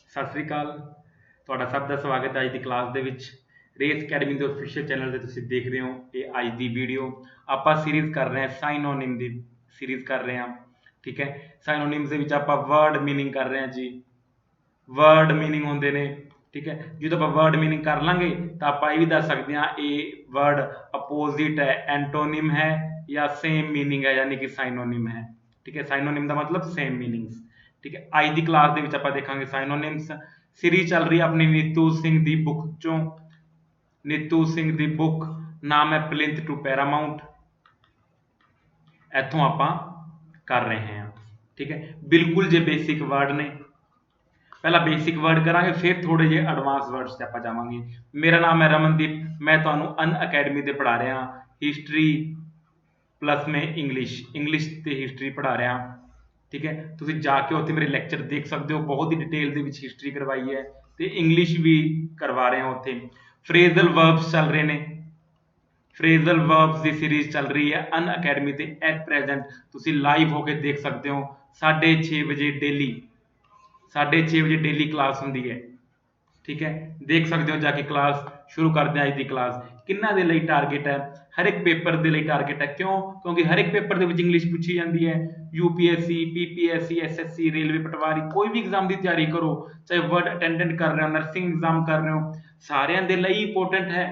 ਸਤਿ ਸ੍ਰੀ ਅਕਾਲ। ਤੁਹਾਡਾ ਸਭ ਦਾ ਸਵਾਗਤ ਹੈ ਅੱਜ ਦੀ ਕਲਾਸ ਦੇ ਵਿੱਚ। ਰੇਸ ਅਕੈਡਮੀ ਦੇ ਅਫੀਸ਼ੀਅਲ ਚੈਨਲ ਤੇ ਤੁਸੀਂ ਦੇਖ ਰਹੇ ਹੋ ਇਹ ਅੱਜ ਦੀ ਵੀਡੀਓ। ਆਪਾਂ ਸੀਰੀਜ਼ ਕਰ ਰਹੇ ਹਾਂ ਸਾਈਨੋਨਿਮ ਦੀ ਸੀਰੀਜ਼ ਕਰ ਰਹੇ ਹਾਂ। ਠੀਕ ਹੈ, ਸਾਈਨੋਨਿਮਸ ਦੇ ਵਿੱਚ ਆਪਾਂ ਵਰਡ ਮੀਨਿੰਗ ਕਰ ਰਹੇ ਹਾਂ ਜੀ। ਵਰਡ ਮੀਨਿੰਗ ਹੁੰਦੇ ਨੇ। ਠੀਕ ਹੈ, ਜਦੋਂ ਆਪਾਂ ਵਰਡ ਮੀਨਿੰਗ ਕਰ ਲਾਂਗੇ ਤਾਂ ਆਪਾਂ ਇਹ ਵੀ ਦੱਸ ਸਕਦੇ ਹਾਂ ਇਹ ਵਰਡ ਅਪੋਜ਼ਿਟ ਹੈ, ਐਂਟੋਨਿਮ ਹੈ ਜਾਂ ਸੇਮ ਮੀਨਿੰਗ ਹੈ, ਯਾਨੀ ਕਿ ਸਾਈਨੋਨਿਮ ਹੈ। ਠੀਕ ਹੈ, ਸਾਈਨੋਨਿਮ ਦਾ ਮਤਲਬ ਸੇਮ ਮੀਨਿੰਗਸ। ਠੀਕ ਹੈ, ਅੱਜ ਦੀ ਕਲਾਸ ਦੇ ਵਿੱਚ ਆਪਾਂ ਦੇਖਾਂਗੇ ਸਾਈਨੋਨਿਮਸ। ਸੀਰੀਜ਼ ਚੱਲ ਰਹੀ ਹੈ ਆਪਣੀ ਨੀਤੂ ਸਿੰਘ ਦੀ ਬੁੱਕ ਚੋਂ। ਨੀਤੂ ਸਿੰਘ ਦੀ ਬੁੱਕ ਨਾਮ ਹੈ ਪਲਿੰਥ ਟੂ ਪੈਰਾਮਾਊਂਟ। ਇੱਥੋਂ ਆਪਾਂ ਕਰ ਰਹੇ ਹਾਂ। ਠੀਕ ਹੈ, ਬਿਲਕੁਲ ਜੇ ਬੇਸਿਕ ਵਰਡ ਨੇ। ਪਹਿਲਾਂ ਬੇਸਿਕ ਵਰਡ ਕਰਾਂਗੇ, ਫਿਰ ਥੋੜੇ ਜਿਹੇ ਐਡਵਾਂਸ ਵਰਡਸ ਤੇ ਆਪਾਂ ਜਾਵਾਂਗੇ। ਮੇਰਾ ਨਾਮ ਹੈ ਰਮਨਦੀਪ, ਮੈਂ ਤੁਹਾਨੂੰ ਅਨ ਅਕੈਡਮੀ ਤੇ ਪੜ੍ਹਾ ਰਿਹਾ ਹਿਸਟਰੀ ਪਲੱਸ ਮੈਂ ਇੰਗਲਿਸ਼ ਤੇ ਹਿਸਟਰੀ ਪੜ੍ਹਾ ਰਿਹਾ। ਠੀਕ ਹੈ, ਤੁਸੀਂ ਜਾ ਕੇ ਉੱਥੇ ਮੇਰੇ ਲੈਕਚਰ ਦੇਖ ਸਕਦੇ ਹੋ, ਬਹੁਤ ਹੀ ਡਿਟੇਲ ਦੇ ਵਿੱਚ ਹਿਸਟਰੀ ਕਰਵਾਈ ਹੈ ਤੇ ਇੰਗਲਿਸ਼ ਵੀ ਕਰਵਾ ਰਹੇ ਹਾਂ ਉੱਥੇ। ਫਰੇਜ਼ਲ ਵਰਬਸ ਚੱਲ ਰਹੇ ਨੇ। ਫਰੇਜ਼ਲ ਵਰਬਸ ਦੀ ਸੀਰੀਜ਼ ਚੱਲ ਰਹੀ ਹੈ ਅਨ ਅਕੈਡਮੀ ਤੇ ਐਟ ਪ੍ਰੈਜ਼ੈਂਟ ਤੁਸੀਂ ਲਾਈਵ ਹੋ ਕੇ ਦੇਖ ਸਕਦੇ ਹੋ। 6:30 ਵਜੇ ਡੇਲੀ 6:30 ਵਜੇ ਡੇਲੀ ਕਲਾਸ ਹੁੰਦੀ ਹੈ। ਠੀਕ ਹੈ, ਦੇਖ ਸਕਦੇ ਹੋ ਜਾ ਕੇ ਕਲਾਸ। ਸ਼ੁਰੂ ਕਰਦੇ ਹਾਂ ਅੱਜ ਦੀ ਕਲਾਸ। ਕਿੰਨਾਂ ਦੇ ਲਈ ਟਾਰਗੇਟ ਹੈ? ਹਰ ਇੱਕ ਪੇਪਰ ਦੇ ਲਈ ਟਾਰਗੇਟ ਹੈ। ਕਿਉਂ? ਕਿਉਂਕਿ ਹਰ ਇੱਕ ਪੇਪਰ ਦੇ ਵਿੱਚ ਇੰਗਲਿਸ਼ ਪੁੱਛੀ ਜਾਂਦੀ ਹੈ। UPSC, PPSC, SSC, ਰੇਲਵੇ ਪਟਵਾਰੀ, ਕੋਈ ਵੀ ਐਗਜ਼ਾਮ ਦੀ ਤਿਆਰੀ ਕਰੋ, ਚਾਹੇ ਵਰਡ ਅਟੈਂਡੈਂਟ ਕਰ ਰਹੇ ਹੋ, ਨਰਸਿੰਗ ਐਗਜ਼ਾਮ ਕਰ ਰਹੇ ਹੋ, ਸਾਰਿਆਂ ਦੇ ਲਈ ਇੰਪੋਰਟੈਂਟ ਹੈ।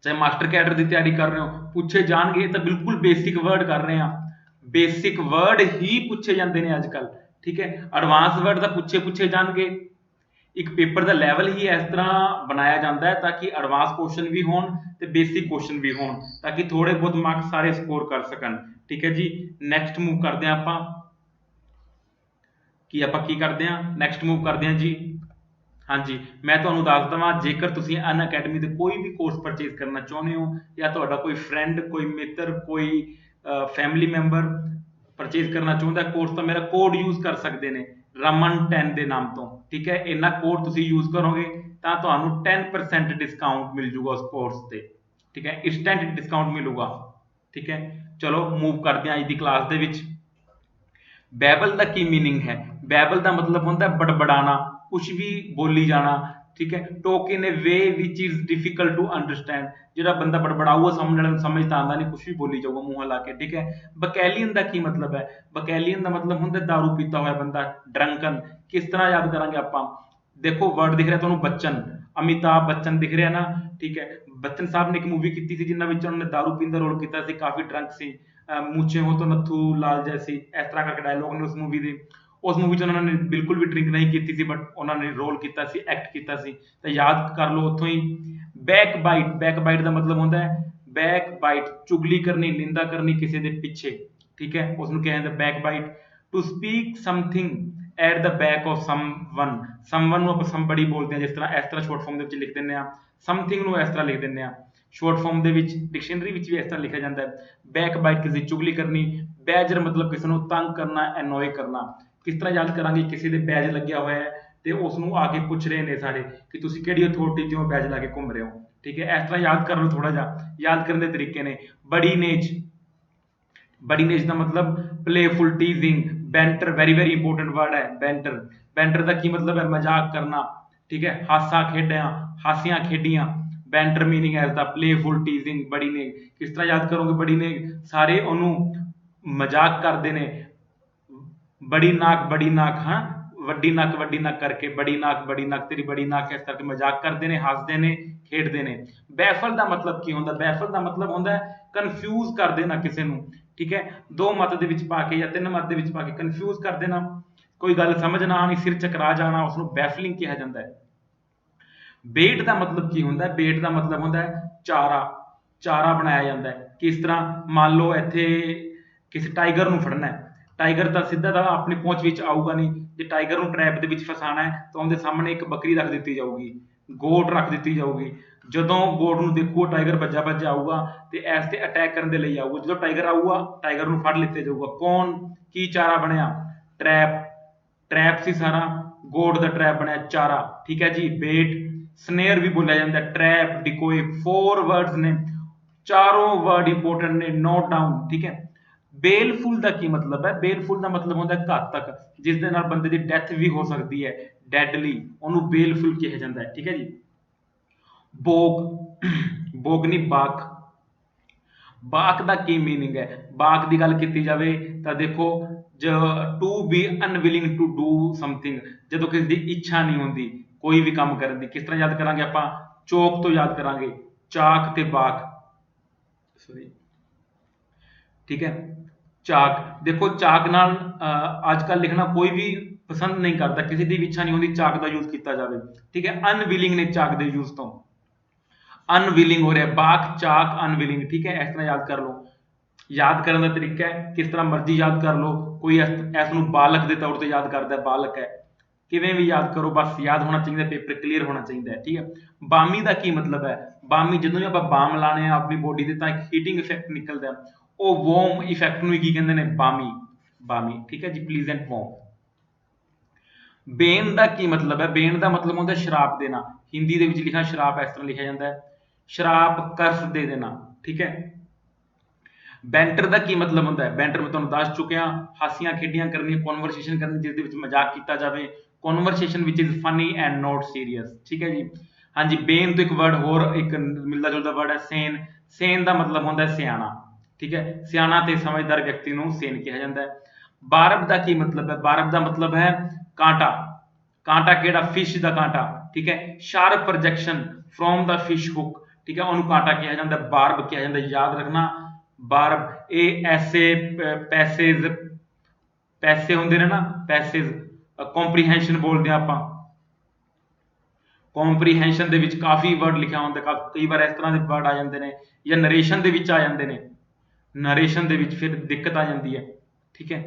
ਚਾਹੇ ਮਾਸਟਰ ਕੈਡਰ ਦੀ ਤਿਆਰੀ ਕਰ ਰਹੇ ਹੋ, ਪੁੱਛੇ ਜਾਣਗੇ। ਤਾਂ ਬਿਲਕੁਲ ਬੇਸਿਕ ਵਰਡ ਕਰ ਰਹੇ ਹਾਂ। ਬੇਸਿਕ ਵਰਡ ਹੀ ਪੁੱਛੇ ਜਾਂਦੇ ਨੇ ਅੱਜ ਕੱਲ੍ਹ। ਠੀਕ ਹੈ, ਐਡਵਾਂਸ ਵਰਡ ਤਾਂ ਪੁੱਛੇ ਜਾਣਗੇ। ਇੱਕ ਪੇਪਰ ਦਾ ਲੈਵਲ ਹੀ ਇਸ ਤਰ੍ਹਾਂ ਬਣਾਇਆ ਜਾਂਦਾ ਹੈ ਤਾਂ ਕਿ ਐਡਵਾਂਸ ਕੁਐਸਚਨ ਵੀ ਹੋਣ ਤੇ ਬੇਸਿਕ ਕੁਐਸਚਨ ਵੀ ਹੋਣ, ਤਾਂ ਕਿ ਥੋੜੇ ਬਹੁਤ ਮਾਰਕਸ ਸਾਰੇ ਸਕੋਰ ਕਰ ਸਕਣ। ਠੀਕ ਹੈ ਜੀ, ਨੈਕਸਟ ਮੂਵ ਕਰਦੇ ਹਾਂ ਆਪਾਂ। ਆਪਾਂ ਕੀ ਕਰਦੇ ਹਾਂ? ਨੈਕਸਟ ਮੂਵ ਕਰਦੇ ਹਾਂ ਜੀ। ਹਾਂਜੀ, ਮੈਂ ਤੁਹਾਨੂੰ ਦੱਸ ਦੇਵਾਂ, ਜੇਕਰ ਤੁਸੀਂ ਅਨ ਅਕੈਡਮੀ ਦੇ ਕੋਈ ਵੀ ਕੋਰਸ ਪਰਚੇਜ਼ ਕਰਨਾ ਚਾਹੁੰਦੇ ਹੋ, ਜਾਂ ਤੁਹਾਡਾ ਕੋਈ ਫਰੈਂਡ, ਕੋਈ ਮਿੱਤਰ, ਕੋਈ ਫੈਮਿਲੀ ਮੈਂਬਰ ਪਰਚੇਜ਼ ਕਰਨਾ ਚਾਹੁੰਦਾ ਕੋਰਸ, ਤਾਂ ਮੇਰਾ ਕੋਡ ਯੂਜ਼ ਕਰ ਸਕਦੇ ਨੇ, ਰਮਨ10 ਦੇ ਨਾਮ ਤੋਂ। ਠੀਕ ਹੈ, ਇੰਨਾ ਕੋਡ ਤੁਸੀਂ ਯੂਜ਼ ਕਰੋਗੇ ਤਾਂ ਤੁਹਾਨੂੰ 10% ਡਿਸਕਾਊਂਟ ਮਿਲ ਜੂਗਾ ਉਸ ਕੋਰਸ ਤੇ। ਠੀਕ ਹੈ, ਇੰਸਟੈਂਟ ਡਿਸਕਾਊਂਟ ਮਿਲੂਗਾ। ਠੀਕ ਹੈ, ਚਲੋ ਮੂਵ ਕਰਦੇ ਹਾਂ ਅੱਜ ਦੀ ਕਲਾਸ ਦੇ ਵਿੱਚ। ਬੈਬਲ ਦਾ ਕੀ ਮੀਨਿੰਗ ਹੈ? ਬੈਬਲ ਦਾ ਮਤਲਬ ਹੁੰਦਾ ਬੜਬੜਾਣਾ, ਕੁਛ ਵੀ ਬੋਲੀ ਜਾਣਾ। ਠੀਕ ਹੈ, ਟੋਕ ਇਨ ਏ ਵੇ ਵਿਚ ਇਜ਼ ਡਿਫਿਕਲਟ ਟੂ ਅੰਡਰਸਟੈਂਡ। ਜਿਹੜਾ ਬੰਦਾ ਬੜਬੜਾਊਗਾ, ਸਾਹਮਣੇ ਵਾਲੇ ਨੂੰ ਸਮਝ ਤਾਂ ਆਉਂਦਾ ਨਹੀਂ, ਕੁਛ ਵੀ ਬੋਲੀ ਜਾਊਗਾ ਮੂੰਹ ਲਾ ਕੇ। ਠੀਕ ਹੈ, ਬਕੈਲੀਅਨ ਦਾ ਕੀ ਮਤਲਬ ਹੈ? ਬਕੈਲੀਅਨ ਦਾ ਮਤਲਬ ਹੁੰਦਾ ਦਾਰੂ ਪੀਤਾ ਹੋਇਆ ਬੰਦਾ, ਡਰੰਕਨ। ਕਿਸ ਤਰ੍ਹਾਂ ਯਾਦ ਕਰਾਂਗੇ ਆਪਾਂ? ਦੇਖੋ ਵਰਡ ਦਿਖ ਰਿਹਾ ਤੁਹਾਨੂੰ ਬੱਚਨ, ਅਮਿਤਾਭ ਬੱਚਨ ਦਿਖ ਰਿਹਾ ਨਾ। ਠੀਕ ਹੈ, ਬੱਚਨ ਸਾਹਿਬ ਨੇ ਇੱਕ ਮੂਵੀ ਕੀਤੀ ਸੀ ਜਿਨ੍ਹਾਂ ਵਿੱਚ ਉਹਨਾਂ ਨੇ ਦਾਰੂ ਪੀਣ ਦਾ ਰੋਲ ਕੀਤਾ ਸੀ, ਕਾਫੀ ਡਰੰਕ ਸੀ। ਮੂਛੇ ਹੋ ਤਾਂ ਨੱਥੂ ਲਾਲ ਜੈਸੀ, ਇਸ ਤਰ੍ਹਾਂ ਕਰਕੇ ਡਾਇਲੋਗ ਨੇ ਉਸ ਮੂਵੀ ਦੇ। ਉਸ ਮੂਵੀ 'ਚ ਉਹਨਾਂ ਨੇ ਬਿਲਕੁਲ ਵੀ ਡਰਿੰਕ ਨਹੀਂ ਕੀਤੀ ਸੀ, ਬਟ ਉਹਨਾਂ ਨੇ ਰੋਲ ਕੀਤਾ ਸੀ, ਐਕਟ ਕੀਤਾ ਸੀ। ਤਾਂ ਯਾਦ ਕਰ ਲਓ ਉੱਥੋਂ ਹੀ। ਬੈਕ ਬਾਈਟ, ਬੈਕ ਬਾਈਟ ਦਾ ਮਤਲਬ ਹੁੰਦਾ ਹੈ ਬੈਕ ਬਾਈਟ, ਚੁਗਲੀ ਕਰਨੀ, ਨਿੰਦਾ ਕਰਨੀ ਕਿਸੇ ਦੇ ਪਿੱਛੇ। ਠੀਕ ਹੈ, ਉਸ ਨੂੰ ਕਿਹਾ ਜਾਂਦਾ back bite. To speak something at the back of someone. Someone ਨੂੰ ਆਪਾਂ ਸਮਬੜੀ ਬੋਲਦੇ ਹਾਂ, ਜਿਸ ਤਰ੍ਹਾਂ ਇਸ ਤਰ੍ਹਾਂ ਸ਼ੋਰਟ ਫਾਰਮ ਦੇ ਵਿੱਚ ਲਿਖ ਦਿੰਦੇ ਹਾਂ। ਸਮਥਿੰਗ ਨੂੰ ਇਸ ਤਰ੍ਹਾਂ ਲਿਖ ਦਿੰਦੇ ਹਾਂ ਸ਼ੋਰਟ ਫਾਰਮ ਦੇ ਵਿੱਚ, ਡਿਕਸ਼ਨਰੀ ਵਿੱਚ ਵੀ ਇਸ ਤਰ੍ਹਾਂ ਲਿਖਿਆ ਜਾਂਦਾ ਹੈ। ਬੈਕ ਬਾਈਟ ਕਿਸੇ ਦੀ ਚੁਗਲੀ ਕਰਨੀ। ਬੈਜਰ ਮਤਲਬ ਕਿਸੇ ਨੂੰ ਤੰਗ ਕਰਨਾ, ਐਨੋਏ ਕਰਨਾ। ਕਿਸ ਤਰ੍ਹਾਂ ਯਾਦ ਕਰਾਂਗੇ? ਕਿਸੇ ਦੇ ਬੈਜ ਲੱਗਿਆ ਹੋਇਆ ਹੈ ਤੇ ਉਸ ਨੂੰ ਆ ਕੇ ਪੁੱਛ ਰਹੇ ਨੇ ਸਾਰੇ ਕਿ ਤੁਸੀਂ ਕਿਹੜੀ ਅਥਾਰਟੀ ਤੋਂ ਬੈਜ ਲਾ ਕੇ ਘੁੰਮ ਰਹੇ ਹੋ। ਠੀਕ ਹੈ, ਇਸ ਤਰ੍ਹਾਂ ਯਾਦ ਕਰ ਲਓ। ਥੋੜਾ ਜਿਹਾ ਯਾਦ ਕਰਨ ਦੇ ਤਰੀਕੇ ਨੇ। ਬੜੀ ਨੇਜ, ਬੜੀ ਨੇਜ ਦਾ ਮਤਲਬ playful, teasing. Banter very very important word ਹੈ। ਬੈਂਟਰ, ਬੈਂਟਰ ਦਾ ਕੀ ਮਤਲਬ ਹੈ? ਮਜ਼ਾਕ ਕਰਨਾ। ਠੀਕ ਹੈ, ਹਾਸਾ ਖੇਡਿਆ, ਹਾਸੀਆਂ ਖੇਡੀਆਂ। ਬੈਂਟਰ ਮੀਨਿੰਗ ਹੈ ਇਸਦਾ ਪਲੇਫੁਲ, ਟੀਜ਼ਿੰਗ, ਬੜੀ ਨੇਗ। ਕਿਸ ਤਰ੍ਹਾਂ ਯਾਦ ਕਰੋਗੇ ਬੜੀ ਨੇਗ? ਸਾਰੇ ਉਹਨੂੰ ਮਜ਼ਾਕ ਕਰਦੇ ਨੇ, ਬੜੀ ਨਾਕ, ਹਾਂ ਵੱਡੀ ਨੱਕ ਕਰਕੇ, ਬੜੀ ਨੱਕ ਤੇਰੀ, ਬੜੀ ਨੱਕ, ਇਸ ਕਰਕੇ ਮਜ਼ਾਕ ਕਰਦੇ ਨੇ, ਹੱਸਦੇ ਨੇ, ਖੇਡਦੇ ਨੇ। ਬੈਫਲ ਦਾ ਮਤਲਬ ਕੀ ਹੁੰਦਾ? ਬੈਫਲ ਦਾ ਮਤਲਬ ਹੁੰਦਾ ਕਨਫਿਊਜ਼ ਕਰ ਦੇਣਾ ਕਿਸੇ ਨੂੰ। ਠੀਕ ਹੈ, ਦੋ ਮੱਤ ਦੇ ਵਿੱਚ ਪਾ ਕੇ ਜਾਂ ਤਿੰਨ ਮੱਤ ਦੇ ਵਿੱਚ ਪਾ ਕੇ ਕਨਫਿਊਜ਼ ਕਰ ਦੇਣਾ, ਕੋਈ ਗੱਲ ਸਮਝ ਨਾ ਆਉਣੀ, ਸਿਰ ਚਕਰਾ ਜਾਣਾ, ਉਸਨੂੰ ਬੈਫਲਿੰਗ ਕਿਹਾ ਜਾਂਦਾ ਹੈ। ਬੇਟ ਦਾ ਮਤਲਬ ਕੀ ਹੁੰਦਾ? ਬੇਟ ਦਾ ਮਤਲਬ ਹੁੰਦਾ ਚਾਰਾ। ਚਾਰਾ ਬਣਾਇਆ ਜਾਂਦਾ ਹੈ। ਕਿਸ ਤਰ੍ਹਾਂ? ਮੰਨ ਲਓ ਇੱਥੇ ਕਿਸੇ ਟਾਈਗਰ ਨੂੰ ਫੜਨਾ ਹੈ, ਟਾਈਗਰ ਤਾਂ ਸਿੱਧਾ ਤਾਂ ਆਪਣੀ ਪਹੁੰਚ ਵਿੱਚ ਆਊਗਾ ਨਹੀਂ। ਜੇ ਟਾਈਗਰ ਨੂੰ ਟਰੈਪ ਦੇ ਵਿੱਚ ਫਸਾਣਾ ਹੈ ਤਾਂ ਉਹਦੇ ਸਾਹਮਣੇ ਇੱਕ ਬੱਕਰੀ ਰੱਖ ਦਿੱਤੀ ਜਾਊਗੀ, ਗੋਟ ਰੱਖ ਦਿੱਤੀ ਜਾਊਗੀ। ਜਦੋਂ ਗੋਟ ਨੂੰ ਦੇਖੋ ਟਾਈਗਰ ਭੱਜਾ ਆਊਗਾ ਤੇ ਇਸ ਤੇ ਅਟੈਕ ਕਰਨ ਦੇ ਲਈ ਆਊਗਾ। ਜਦੋਂ ਟਾਈਗਰ ਆਊਗਾ, ਟਾਈਗਰ ਨੂੰ ਫੜ ਲਿੱਤੇ ਜਾਊਗਾ। ਕੌਣ? ਕੀ ਚਾਰਾ ਬਣਿਆ? ਟਰੈਪ। ਟਰੈਪ ਸੀ ਸਾਰਾ, ਗੋਟ ਦਾ ਟਰੈਪ ਬਣਿਆ ਚਾਰਾ। ਠੀਕ ਹੈ ਜੀ। ਬੇਟ, ਸਨੇਅਰ ਵੀ ਬੋਲਿਆ ਜਾਂਦਾ, ਟਰੈਪ, ਡਿਕੋਏ, 4 ਵਰਡਸ ਨੇ। ਚਾਰੋਂ ਵਰਡ ਇੰਪੋਰਟੈਂਟ ਨੇ, ਨੋਟ ਡਾਊਨ। ਠੀਕ ਹੈ, ਬੇਲਫੁਲ ਦਾ ਕੀ ਮਤਲਬ ਹੈ? ਬੇਲਫੁਲ ਦਾ ਮਤਲਬ ਹੁੰਦਾ ਹੈ ਘਾਤਕ, ਜਿਸ ਦੇ ਨਾਲ ਬੰਦੇ ਦੀ ਡੈਥ ਵੀ ਹੋ ਸਕਦੀ ਹੈ, ਡੈਡਲੀ, ਉਹਨੂੰ ਬੇਲਫੁਲ ਕਿਹਾ ਜਾਂਦਾ ਹੈ। ਠੀਕ ਹੈ ਜੀ। ਬੋਗ, ਬੋਗ ਨਹੀਂ ਬਾਕ। ਬਾਕ ਦਾ ਕੀ ਮੀਨਿੰਗ ਹੈ? ਬਾਕ ਦੀ ਗੱਲ ਕੀਤੀ ਜਾਵੇ ਤਾਂ ਦੇਖੋ, to be unwilling to do something, ਜਦੋਂ ਕਿਸੇ ਦੀ ਇੱਛਾ ਨਹੀਂ ਹੁੰਦੀ ਕੋਈ ਵੀ ਕੰਮ ਕਰਨ ਦੀ। ਕਿਸ ਤਰ੍ਹਾਂ ਯਾਦ ਕਰਾਂਗੇ ਆਪਾਂ? ਚੌਕ ਤੋਂ ਯਾਦ ਕਰਾਂਗੇ, ਚਾਕ ਤੇ ਬਾਕ, ਸੋਰੀ, ਠੀਕ ਹੈ। ਚਾਕ, ਦੇਖੋ ਚਾਕ ਨਾਲ ਅੱਜ ਕੱਲ੍ਹ ਲਿਖਣਾ ਕੋਈ ਵੀ ਪਸੰਦ ਨਹੀਂ ਕਰਦਾ, ਕਿਸੇ ਦੀ ਵੀ ਇੱਛਾ ਨਹੀਂ ਹੁੰਦੀ ਚਾਕ ਦਾ ਯੂਜ਼ ਕੀਤਾ ਜਾਵੇ। ਠੀਕ ਹੈ, ਅਨਵਿਲਿੰਗ ਨੇ ਚਾਕ ਦੇ ਯੂਜ਼ ਤੋਂ, ਅਨਵਿਲਿੰਗ ਹੋ ਰਿਹਾ, ਬਾਕ ਚਾਕ ਅਨਵਿਲਿੰਗ। ਠੀਕ ਹੈ, ਇਸ ਤਰ੍ਹਾਂ ਯਾਦ ਕਰ ਲਓ। ਯਾਦ ਕਰਨ ਦਾ ਤਰੀਕਾ ਹੈ ਕਿਸ ਤਰ੍ਹਾਂ ਮਰਜ਼ੀ ਯਾਦ ਕਰ ਲਓ, ਕੋਈ ਇਸ ਨੂੰ ਬਾਲਕ ਦੇ ਤੌਰ ਤੇ ਯਾਦ ਕਰਦਾ, ਬਾਲਕ ਹੈ, ਕਿਵੇਂ ਵੀ ਯਾਦ ਕਰੋ, ਬਸ ਯਾਦ ਹੋਣਾ ਚਾਹੀਦਾ, ਪੇਪਰ ਕਲੀਅਰ ਹੋਣਾ ਚਾਹੀਦਾ ਹੈ। ਠੀਕ ਹੈ। ਬਾਮੀ ਦਾ ਕੀ ਮਤਲਬ ਹੈ? ਬਾਮੀ, ਜਦੋਂ ਵੀ ਆਪਾਂ ਬਾਮ ਲਾਣੇ ਆ ਆਪਣੀ ਬੋਡੀ ਤੇ ਤਾਂ ਇੱਕ ਹੀਟਿੰਗ ਇਫੈਕਟ ਨਿਕਲਦਾ, ਉਹ ਵਾਰਮ ਇਫੈਕਟ ਨੂੰ ਕੀ ਕਹਿੰਦੇ ਨੇ? ਬਾਮੀ, ਬਾਮੀ। ਠੀਕ ਹੈ ਜੀ, ਪਲੀਜ਼ੈਂਟ ਵਾਰਮ। ਬੇਨ ਦਾ ਕੀ ਮਤਲਬ ਹੈ? ਬੇਨ ਦਾ ਮਤਲਬ ਹੁੰਦਾ ਸ਼ਰਾਪ ਦੇਣਾ। ਹਿੰਦੀ ਦੇ ਵਿੱਚ ਲਿਖਿਆ ਸ਼ਰਾਪ ਇਸ ਤਰ੍ਹਾਂ ਲਿਖਿਆ ਜਾਂਦਾ ਹੈ, ਸ਼ਰਾਪ, ਕਰਸ ਦੇ ਦੇਣਾ। ਠੀਕ ਹੈ। ਬੈਂਟਰ ਦਾ ਕੀ ਮਤਲਬ ਹੁੰਦਾ ਹੈ? ਬੈਂਟਰ ਮੈਂ ਤੁਹਾਨੂੰ ਦੱਸ ਚੁੱਕਿਆ, ਹਾਸੀਆਂ ਖੇਡੀਆਂ ਕਰਨੀਆਂ, ਕਨਵਰਸੇਸ਼ਨ ਕਰਨੀ ਜਿਸ ਦੇ ਵਿੱਚ ਮਜ਼ਾਕ ਕੀਤਾ ਜਾਵੇ, conversation which is funny and note serious. ਠੀਕ ਹੈ ਜੀ। ਹਾਂਜੀ, ਬੇਨ ਤੋਂ ਇੱਕ ਵਰਡ ਹੋਰ, ਇੱਕ ਮਿਲਦਾ ਜੁਲਦਾ ਵਰਡ ਹੈ ਸੇਨ। ਸੇਨ ਦਾ ਮਤਲਬ ਹੁੰਦਾ ਹੈ ਸਿਆਣਾ। ਠੀਕ ਹੈ, ਸਿਆਣਾ ਤੇ ਸਮਝਦਾਰ ਵਿਅਕਤੀ ਨੂੰ ਸੇਨ ਕਿਹਾ ਜਾਂਦਾ ਹੈ। ਬਾਰਬ ਦਾ ਕੀ ਮਤਲਬ ਹੈ? ਬਾਰਬ ਦਾ ਮਤਲਬ ਹੈ ਕਾਂਟਾ। ਕਾਂਟਾ ਕਿਹੜਾ? ਫਿਸ਼ ਦਾ ਕਾਂਟਾ। ਠੀਕ ਹੈ, sharp projection from the fish hook. ਠੀਕ ਹੈ, ਉਹਨੂੰ ਕਾਂਟਾ ਕਿਹਾ ਜਾਂਦਾ, ਬਾਰਬ ਕਿਹਾ ਜਾਂਦਾ, ਯਾਦ ਰੱਖਣਾ। ਬਾਰਬ, ਇਹ ਐਸੇ, ਪੈਸੇਜ, ਪੈਸੇ ਹੁੰਦੇ ਨੇ ਨਾ, ਪੈਸੇਜ, ਕੰਪਰੀਹੈਂਸ਼ਨ ਬੋਲਦੇ ਆ ਆਪਾਂ, ਕੰਪਰੀਹੈਂਸ਼ਨ ਦੇ ਵਿੱਚ ਕਾਫੀ ਵਰਡ ਲਿਖਿਆ ਹੁੰਦਾ, ਕਈ ਵਾਰ ਇਸ ਤਰ੍ਹਾਂ ਦੇ ਵਰਡ ਆ ਜਾਂਦੇ ਨੇ, ਜਾਂ ਨਰੇਸ਼ਨ ਦੇ ਵਿੱਚ ਆ ਜਾਂਦੇ ਨੇ, ਨਰੇਸ਼ਨ ਦੇ ਵਿੱਚ ਫਿਰ ਦਿੱਕਤ ਆ ਜਾਂਦੀ ਹੈ। ਠੀਕ ਹੈ।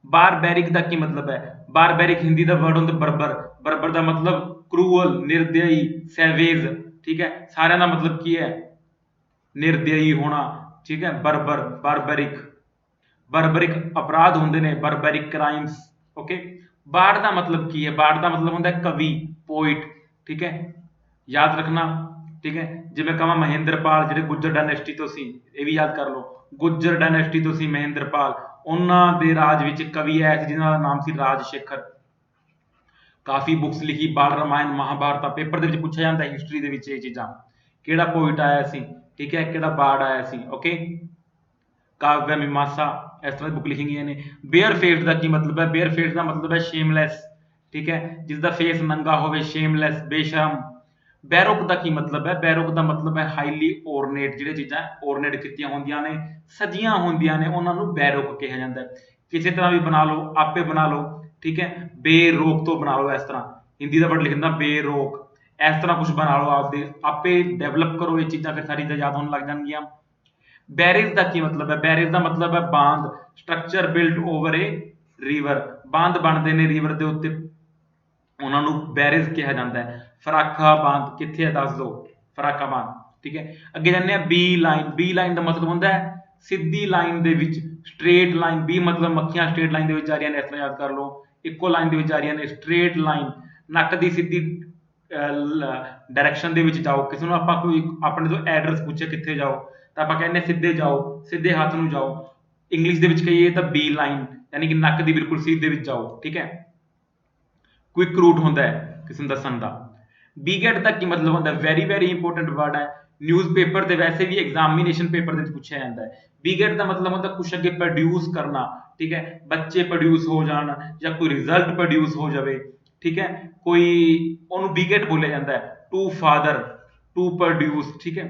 ਬਾਰਬੈਰਿਕ ਦਾ ਕੀ ਮਤਲਬ ਹੈ? ਬਾਰਬੈਰਿਕ ਹਿੰਦੀ ਦਾ ਵਰਡ ਹੁੰਦਾ ਬਰਬਰ। ਬਰਬਰ ਦਾ ਮਤਲਬ ਕਰੂਅਲ, ਨਿਰਦਈ, ਸੈਵੇਜ। ਠੀਕ ਹੈ, ਸਾਰਿਆਂ ਦਾ ਮਤਲਬ ਕੀ ਹੈ? ਨਿਰਦਈ ਹੋਣਾ। ਠੀਕ ਹੈ, ਬਰਬਰ, ਬਾਰਬੈਰਿਕ, ਬਰਬਰਿਕ ਅਪਰਾਧ ਹੁੰਦੇ ਨੇ, ਬਰਬੈਰਿਕ ਕ੍ਰਾਈਮਸ। ਓਕੇ। ਬਾੜ ਦਾ ਮਤਲਬ ਕੀ ਹੈ? ਬਾੜ ਦਾ ਮਤਲਬ ਹੁੰਦਾ ਕਵੀ, ਪੋਇਟ। ਠੀਕ ਹੈ, ਯਾਦ ਰੱਖਣਾ। ਠੀਕ ਹੈ, ਜਿਵੇਂ ਕਹਾਂ ਮਹਿੰਦਰਪਾਲ, ਜਿਹੜੇ ਗੁੱਜਰ ਡਾਇਨੈਸਟੀ ਤੋਂ ਸੀ, ਇਹ ਵੀ ਯਾਦ ਕਰ ਲਓ, ਗੁੱਜਰ ਡਾਇਨੈਸਟੀ ਤੋਂ ਸੀ ਮਹਿੰਦਰਪਾਲ, ਉਹਨਾਂ ਦੇ ਰਾਜ ਵਿੱਚ ਕਵੀ ਆਇਆ ਸੀ ਜਿਹਨਾਂ ਦਾ ਨਾਮ ਸੀ ਰਾਜ ਸ਼ੇਖਰ। ਕਾਫੀ ਬੁੱਕਸ ਲਿਖੀ, ਬਾਲ ਰਾਮਾਇਣ, ਮਹਾਭਾਰਤ, ਪੇਪਰ ਦੇ ਵਿੱਚ ਪੁੱਛਿਆ ਜਾਂਦਾ ਹਿਸਟਰੀ ਦੇ ਵਿੱਚ ਇਹ ਚੀਜ਼ਾਂ, ਕਿਹੜਾ ਪੋਇਟ ਆਇਆ ਸੀ, ਠੀਕ ਹੈ, ਕਿਹੜਾ ਬਾੜ ਆਇਆ ਸੀ। ਓਕੇ। ਕਾਵਿ ਮੀਮਾਂਸਾ, ਇਸ ਤਰ੍ਹਾਂ ਦੀ ਬੁੱਕ ਲਿਖੀ ਗਈਆਂ ਨੇ। ਬੇਅਰ ਫੇਸ ਦਾ ਕੀ ਮਤਲਬ ਹੈ? ਬੇਅਰ ਫੇਸ ਦਾ ਮਤਲਬ ਹੈ ਸ਼ੇਮਲੈਸ। ਠੀਕ ਹੈ, ਜਿਸ ਦਾ ਫੇਸ ਨੰਗਾ ਹੋਵੇ, ਸ਼ੇਮਲੈਸ, ਬੇਸ਼ਰਮ। ਬੈਰੋਕ ਦਾ ਕੀ ਮਤਲਬ ਹੈ? ਬੈਰੋਕ ਦਾ ਮਤਲਬ ਹੈ ਹਾਈਲੀ ਓਰਨੇਟ, ਜਿਹੜੇ ਚੀਜ਼ਾਂ ਓਰਨੇਟ ਕੀਤੀਆਂ ਹੁੰਦੀਆਂ ਨੇ, ਸਜੀਆਂ ਹੁੰਦੀਆਂ ਨੇ, ਉਹਨਾਂ ਨੂੰ ਬੈਰੋਕ ਕਿਹਾ ਜਾਂਦਾ ਹੈ। ਕਿਸੇ ਤਰ੍ਹਾਂ ਵੀ ਬਣਾ ਲਓ, ਆਪੇ ਬਣਾ ਲਓ। ਠੀਕ ਹੈ, ਬੇਰੋਕ ਤੋਂ ਬਣਾ ਲਓ, ਇਸ ਤਰ੍ਹਾਂ ਹਿੰਦੀ ਦਾ ਵਰਡ ਲਿਖ ਦਿੰਦਾ ਬੇਰੋਕ, ਇਸ ਤਰ੍ਹਾਂ ਕੁਝ ਬਣਾ ਲਓ, ਆਪਦੇ ਆਪੇ ਡਿਵੈਲਪ ਕਰੋ ਇਹ ਚੀਜ਼ਾਂ, ਫਿਰ ਸਾਰੀ ਚੀਜ਼ਾਂ ਯਾਦ ਹੋਣ ਲੱਗ ਜਾਣਗੀਆਂ। ਬੈਰੇਜ ਦਾ ਕੀ ਮਤਲਬ ਹੈ? ਬੈਰੇਜ ਦਾ ਮਤਲਬ ਹੈ ਬਾਂਧ, ਸਟਰਕਚਰ ਬਿਲਟ ਓਵਰ ਏ ਰਿਵਰ। ਬਾਂਧ ਬਣਦੇ ਨੇ ਰਿਵਰ ਦੇ ਉੱਤੇ, ਉਹਨਾਂ ਨੂੰ ਬੈਰੇਜ ਕਿਹਾ ਜਾਂਦਾ ਹੈ। ਫਰਾਖਾ ਬਾਂਧ ਕਿੱਥੇ ਹੈ ਦੱਸ ਦਿਓ, ਫਰਾਖਾ ਬਾਂਧ। ਠੀਕ ਹੈ, ਅੱਗੇ ਜਾਂਦੇ ਆ ਬੀ ਲਾਈਨ। ਬੀ ਲਾਈਨ ਦਾ ਮਤਲਬ ਹੁੰਦਾ ਹੈ ਸਿੱਧੀ ਲਾਈਨ ਦੇ ਵਿੱਚ, ਸਟ੍ਰੇਟ ਲਾਈਨ। ਬੀ ਮਤਲਬ ਮੱਖੀਆਂ ਸਟ੍ਰੇਟ ਲਾਈਨ ਦੇ ਵਿੱਚ ਜਾ ਰਹੀਆਂ ਨੇ, ਇਸ ਤਰ੍ਹਾਂ ਯਾਦ ਕਰ ਲਓ, ਇੱਕੋ ਲਾਈਨ ਦੇ ਵਿੱਚ ਜਾ ਰਹੀਆਂ ਨੇ, ਸਟ੍ਰੇਟ ਲਾਈਨ। ਨੱਕ ਦੀ ਸਿੱਧੀ ਡਾਇਰੈਕਸ਼ਨ ਦੇ ਵਿੱਚ ਜਾਓ। ਕਿਸੇ ਨੂੰ ਆਪਾਂ ਕੋਈ ਆਪਣੇ ਤੋਂ ਐਡਰੈਸ ਪੁੱਛੇ ਕਿੱਥੇ ਜਾਓ, ਤਾਂ ਆਪਾਂ ਕਹਿੰਦੇ ਸਿੱਧੇ ਜਾਓ, ਸਿੱਧੇ ਹੱਥ ਨੂੰ ਜਾਓ। ਇੰਗਲਿਸ਼ ਦੇ ਵਿੱਚ ਕਹੀਏ ਤਾਂ ਬੀ ਲਾਈਨ, ਯਾਨੀ ਕਿ ਨੱਕ ਦੀ ਬਿਲਕੁਲ ਸਿੱਧੇ ਵਿੱਚ ਜਾਓ। ਠੀਕ ਹੈ, ਕੁਇਕ ਰੂਟ ਹੁੰਦਾ ਹੈ ਕਿਸੇ ਨੂੰ ਦੱਸਣ ਦਾ। ਬੀਗੈਟ ਦਾ ਕੀ ਮਤਲਬ ਹੁੰਦਾ? ਵੈਰੀ ਵੈਰੀ ਇੰਪੋਰਟੈਂਟ ਵਰਡ ਹੈ, ਨਿਊਜ਼ਪੇਪਰ ਦੇ ਵੈਸੇ ਵੀ ਐਗਜ਼ਾਮੀਨੇਸ਼ਨ ਪੇਪਰ ਦੇ ਵਿੱਚ ਪੁੱਛਿਆ ਜਾਂਦਾ ਹੈ। ਬੀਗੈਟ ਦਾ ਮਤਲਬ ਹੁੰਦਾ ਕੁਛ ਅੱਗੇ ਪ੍ਰੋਡਿਊਸ ਕਰਨਾ। ਠੀਕ ਹੈ, ਬੱਚੇ ਪ੍ਰੋਡਿਊਸ ਹੋ ਜਾਣ ਜਾਂ ਕੋਈ ਰਿਜ਼ਲਟ ਪ੍ਰੋਡਿਊਸ ਹੋ ਜਾਵੇ। ਠੀਕ ਹੈ, ਕੋਈ, ਉਹਨੂੰ ਬੀਗੈਟ ਬੋਲਿਆ ਜਾਂਦਾ ਹੈ। To father, to produce. ਠੀਕ ਹੈ।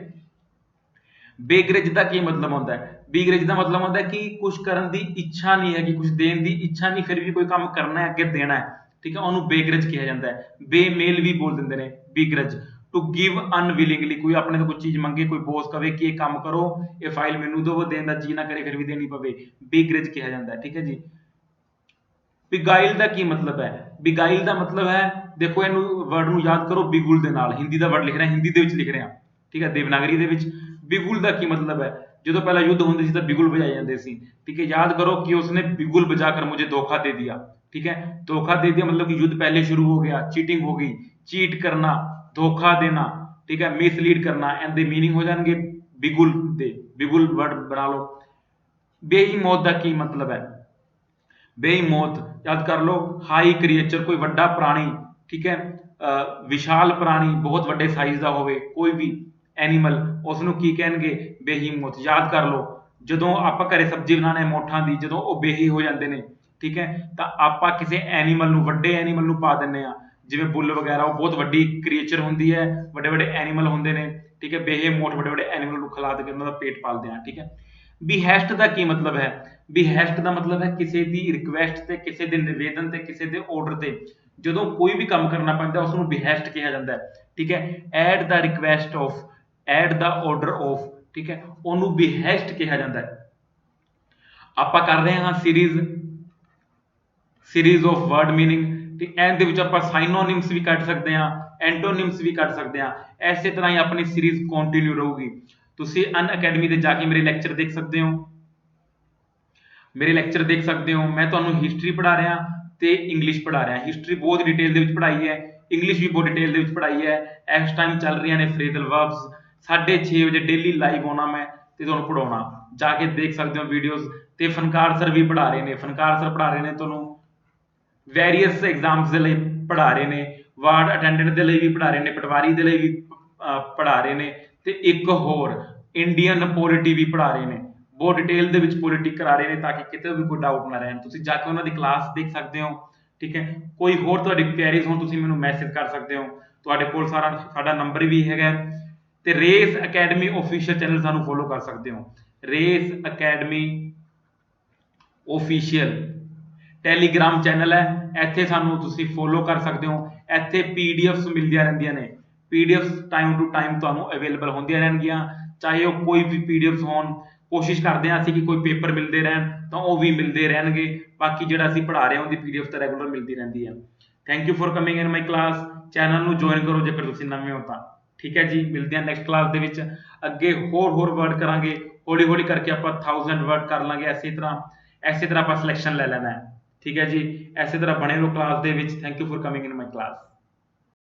ਬੇਗਰਿਜ ਦਾ ਕੀ ਮਤਲਬ ਹੁੰਦਾ ਹੈ? ਬੀਗਰਿਜ ਦਾ ਮਤਲਬ ਹੁੰਦਾ ਕਿ ਕੁਝ ਕਰਨ ਦੀ ਇੱਛਾ ਨਹੀਂ ਹੈਗੀ, ਕੁਝ ਦੇਣ ਦੀ ਇੱਛਾ ਨਹੀਂ, ਫਿਰ ਵੀ ਕੋਈ ਕੰਮ ਕਰਨਾ ਹੈ, ਅੱਗੇ ਦੇਣਾ ਹੈ। ਠੀਕ ਹੈ, ਉਹਨੂੰ ਬੇਗਰਜ ਕਿਹਾ ਜਾਂਦਾ ਹੈ। ਬੇਮੇਲ ਵੀ ਬੋਲ ਦਿੰਦੇ ਨੇ, ਬੀਗਰਜ। ਟੂ ਗਿਵ ਅਨਵਿਲਿੰਗਲੀ, ਕੋਈ ਆਪਣੇ ਤੋਂ ਕੋਈ ਚੀਜ਼ ਮੰਗੇ, ਕੋਈ ਬੋਸ ਕਵੇ ਕਿ ਇਹ ਕੰਮ ਕਰੋ, ਇਹ ਫਾਈਲ ਮੈਨੂੰ ਦਿਓ, ਦੇਣ ਦਾ ਜੀ ਨਾ ਕਰੇ ਫਿਰ ਵੀ ਦੇਣੀ ਪਵੇ, ਬੀਗਰਜ ਕਿਹਾ ਜਾਂਦਾ ਹੈ। ਠੀਕ ਹੈ ਜੀ। ਬਿਗਾਈਲ ਦਾ ਕੀ ਮਤਲਬ ਹੈ? ਬਿਗਾਈਲ ਦਾ ਮਤਲਬ ਹੈ, ਦੇਖੋ ਇਹਨੂੰ ਵਰਡ ਨੂੰ ਯਾਦ ਕਰੋ ਬਿਗੁਲ ਦੇ ਨਾਲ, ਹਿੰਦੀ ਦਾ ਵਰਡ ਲਿਖ ਰਿਹਾ, ਹਿੰਦੀ ਦੇ ਵਿੱਚ ਲਿਖ ਰਿਹਾ। ਠੀਕ ਹੈ, ਦੇਵਨਾਗਰੀ ਦੇ ਵਿੱਚ। ਬਿਗੁਲ ਦਾ ਕੀ ਮਤਲਬ ਹੈ? ਜਦੋਂ ਪਹਿਲਾਂ ਯੁੱਧ ਹੁੰਦੇ ਸੀ ਤਾਂ ਬਿਗੁਲ ਵਜਾਏ ਜਾਂਦੇ ਸੀ। ਠੀਕ ਹੈ, ਯਾਦ ਕਰੋ ਕਿ ਉਸਨੇ ਬਿਗੁਲ बजा कर मुझे धोखा दे दिया। ठीक है, धोखा दे दिया मतलब कि युद्ध पहले शुरू हो गया, चीटिंग हो गई, चीट करना, धोखा देना। ठीक है, मिसलीड करना, एंड दे मीनिंग हो जाएंगे बिगुल दे, बिगुल वर्ड बना लो। ਬੇਈਮੌਤ ਦਾ ਕੀ ਮਤਲਬ ਹੈ? ਬੇਈਮੌਤ ਯਾਦ ਕਰ ਲਓ, ਹਾਈ ਕ੍ਰੀਏਚਰ, ਕੋਈ ਵੱਡਾ ਪ੍ਰਾਣੀ, ਠੀਕ ਹੈ, ਵਿਸ਼ਾਲ ਪ੍ਰਾਣੀ, ਬਹੁਤ ਵੱਡੇ ਸਾਈਜ਼ ਦਾ ਹੋਵੇ ਕੋਈ ਵੀ ਐਨੀਮਲ, ਉਸ ਨੂੰ ਕੀ ਕਹਿਣਗੇ? ਬੇਹੀਮੌਤ। ਯਾਦ ਕਰ ਲਓ, ਜਦੋਂ ਆਪਾਂ ਘਰੇ ਸਬਜ਼ੀ ਬਣਾਉਂਦੇ ਹਾਂ ਮੋਠਾਂ ਦੀ, ਜਦੋਂ ਉਹ ਬੇਹੀ ਹੋ ਜਾਂਦੇ ਨੇ, ਠੀਕ ਹੈ, ਤਾਂ ਆਪਾਂ ਕਿਸੇ ਐਨੀਮਲ ਨੂੰ, ਵੱਡੇ ਐਨੀਮਲ ਨੂੰ ਪਾ ਦਿੰਦੇ ਹਾਂ, ਜਿਵੇਂ ਬੁੱਲ ਵਗੈਰਾ, ਉਹ ਬਹੁਤ ਵੱਡੀ ਕ੍ਰੀਏਚਰ ਹੁੰਦੀ ਹੈ, ਵੱਡੇ ਵੱਡੇ ਐਨੀਮਲ ਹੁੰਦੇ ਨੇ, ਠੀਕ ਹੈ, ਬੇਹੇਮੌਤ ਵੱਡੇ ਵੱਡੇ ਐਨੀਮਲ ਨੂੰ ਖਿਲਾ ਕੇ ਉਹਨਾਂ ਦਾ ਪੇਟ ਪਾਲਦੇ ਹਾਂ, ਠੀਕ ਹੈ। ਬਿਹੈਸਟ ਦਾ ਕੀ ਮਤਲਬ ਹੈ? ਬਿਹੈਸਟ ਦਾ ਮਤਲਬ ਹੈ ਕਿਸੇ ਦੀ ਰਿਕੁਐਸਟ ਤੇ, ਕਿਸੇ ਦੇ ਨਿਵੇਦਨ ਤੇ, ਕਿਸੇ ਦੇ ਆਰਡਰ ਤੇ ਜਦੋਂ ਕੋਈ ਵੀ ਕੰਮ ਕਰਨਾ ਪੈਂਦਾ ਉਸ ਨੂੰ ਬਿਹੈਸਟ ਕਿਹਾ ਜਾਂਦਾ ਹੈ, ਠੀਕ ਹੈ। At the request of, at the order of, ਠੀਕ ਹੈ, ਉਹਨੂੰ ਬਿਹੈਸਟ ਕਿਹਾ ਜਾਂਦਾ ਹੈ। ਆਪਾਂ ਕਰ ਰਹੇ ਹਾਂ ਸੀਰੀਜ਼ ਆਫ ਵਰਡ ਮੀਨਿੰਗ, ਤੇ ਇਹਦੇ ਵਿੱਚ ਆਪਾਂ ਸਾਈਨੋਨਿਮਸ ਵੀ ਕੱਢ ਸਕਦੇ ਹਾਂ, ਐਂਟੋਨਿਮਸ ਵੀ ਕੱਢ ਸਕਦੇ ਹਾਂ। ਐਸੇ ਤਰ੍ਹਾਂ ਹੀ ਆਪਣੀ ਸੀਰੀਜ਼ ਕੰਟੀਨਿਊ ਰਹੂਗੀ। ਤੁਸੀਂ ਅਨਅਕੈਡਮੀ ਤੇ ਜਾ ਕੇ ਮੇਰੇ ਲੈਕਚਰ ਦੇਖ ਸਕਦੇ ਹੋ, ਮੇਰੇ ਲੈਕਚਰ ਦੇਖ ਸਕਦੇ ਹੋ। ਮੈਂ ਤੁਹਾਨੂੰ ਹਿਸਟਰੀ ਪੜ੍ਹਾ ਰਿਹਾ ਤੇ ਇੰਗਲਿਸ਼ ਪੜ੍ਹਾ ਰਿਹਾ। ਹਿਸਟਰੀ ਬਹੁਤ ਡਿਟੇਲ ਦੇ ਵਿੱਚ ਪੜ੍ਹਾਈ ਹੈ, ਇੰਗਲਿਸ਼ ਵੀ ਬਹੁਤ ਡਿਟੇਲ ਦੇ ਵਿੱਚ ਪੜ੍ਹਾਈ ਹੈ। ਇਸ ਟਾਈਮ ਚੱਲ ਰਹੀਆਂ ਨੇ ਫਰੇਜ਼ਲ ਵਰਬਸ। 6:30 ਵਜੇ ਡੇਲੀ ਲਾਈਵ ਆਉਣਾ ਮੈਂ ਤੇ ਤੁਹਾਨੂੰ ਪੜਾਉਣਾ, ਜਾ ਕੇ ਦੇਖ ਸਕਦੇ ਹੋ ਵੀਡੀਓਜ਼। ਤੇ ਫਨਕਾਰ ਸਰ ਵੀ ਪੜ੍ਹਾ ਰਹੇ ਨੇ, ਫਨਕਾਰ ਸਰ ਪੜ੍ਹਾ ਰਹੇ ਨੇ ਤੁਹਾਨੂੰ ਵੈਰੀਅਸ ਐਗਜ਼ਾਮਸ ਦੇ ਲਈ ਪੜ੍ਹਾ ਰਹੇ ਨੇ, ਵਾਰਡ ਅਟੈਂਡੈਂਟ ਦੇ ਲਈ ਵੀ ਪੜ੍ਹਾ ਰਹੇ ਨੇ, ਪਟਵਾਰੀ ਦੇ ਲਈ ਵੀ ਪੜ੍ਹਾ ਰਹੇ ਨੇ, ਤੇ ਇੱਕ ਹੋਰ ਇੰਡੀਅਨ ਪੋਲਿਟੀ ਵੀ ਪੜ੍ਹਾ ਰਹੇ ਨੇ। ਬਹੁਤ ਡਿਟੇਲ ਦੇ ਵਿੱਚ ਪੋਲਿਟੀ ਕਰਾ ਰਹੇ ਨੇ ਤਾਂ ਕਿ ਕਿਤੇ ਵੀ ਕੋਈ ਡਾਊਟ ਨਾ ਰਹਿਣ। ਤੁਸੀਂ ਜਾ ਕੇ ਉਹਨਾਂ ਦੀ ਕਲਾਸ ਦੇਖ ਸਕਦੇ ਹੋ, ਠੀਕ ਹੈ। ਕੋਈ ਹੋਰ ਤੁਹਾਡੀ ਕੁਐਰੀਜ਼ ਹੋਣ ਤੁਸੀਂ ਮੈਨੂੰ ਮੈਸੇਜ ਕਰ ਸਕਦੇ ਹੋ, ਤੁਹਾਡੇ ਕੋਲ ਸਾਡਾ ਨੰਬਰ ਵੀ ਹੈਗਾ। ਤੇ ਰੇਸ ਅਕੈਡਮੀ ਆਫੀਸ਼ੀਅਲ ਚੈਨਲ ਸਾਨੂੰ ਫੋਲੋ ਕਰ ਸਕਦੇ ਹੋ, race academy official Telegram channel ਹੈ, ਇੱਥੇ ਸਾਨੂੰ ਤੁਸੀਂ ਫੋਲੋ ਕਰ ਸਕਦੇ ਹੋ। ਇੱਥੇ ਪੀਡੀਐਫਸ ਮਿਲਦੀਆਂ ਰਹਿੰਦੀਆਂ ਨੇ, ਪੀਡੀਐਫਸ ਟਾਈਮ ਟੂ ਟਾਈਮ ਤੁਹਾਨੂੰ ਅਵੇਲੇਬਲ ਹੁੰਦੀਆਂ ਰਹਿਣਗੀਆਂ, ਚਾਹੇ ਉਹ ਕੋਈ ਵੀ ਪੀਡੀਐਫਸ ਹੋਣ। ਕੋਸ਼ਿਸ਼ ਕਰਦੇ ਹਾਂ ਅਸੀਂ ਕਿ ਕੋਈ ਪੇਪਰ ਮਿਲਦੇ ਰਹਿਣ, ਤਾਂ ਉਹ ਵੀ ਮਿਲਦੇ ਰਹਿਣਗੇ। ਬਾਕੀ ਜਿਹੜਾ ਅਸੀਂ ਪੜ੍ਹਾ ਰਹੇ ਹਾਂ ਉਹਦੀ ਪੀਡੀਐਫ ਤਾਂ ਰੈਗੂਲਰ ਮਿਲਦੀ ਰਹਿੰਦੀ ਹੈ। Thank you for coming in my class. Channel ਨੂੰ ਜੁਆਇਨ ਕਰੋ ਜੇਕਰ ਤੁਸੀਂ ਨਵੇਂ ਹੋ ਤਾਂ, ਠੀਕ ਹੈ ਜੀ। ਮਿਲਦੇ ਹਾਂ ਨੈਕਸਟ ਕਲਾਸ ਦੇ ਵਿੱਚ, ਅੱਗੇ ਹੋਰ ਵਰਡ ਕਰਾਂਗੇ। ਹੌਲੀ ਹੌਲੀ ਕਰਕੇ ਆਪਾਂ 1000 ਵਰਡ ਕਰ ਲਾਂਗੇ। ਐਸੇ ਤਰ੍ਹਾਂ ਆਪਾਂ ਸਿਲੈਕਸ਼ਨ ਲੈ ਲੈਣਾ ਹੈ, ਠੀਕ ਹੈ ਜੀ। ਐਸੇ ਤਰ੍ਹਾਂ ਬਣੇ ਰਹੋ ਕਲਾਸ ਦੇ ਵਿੱਚ। Thank you for coming in my class.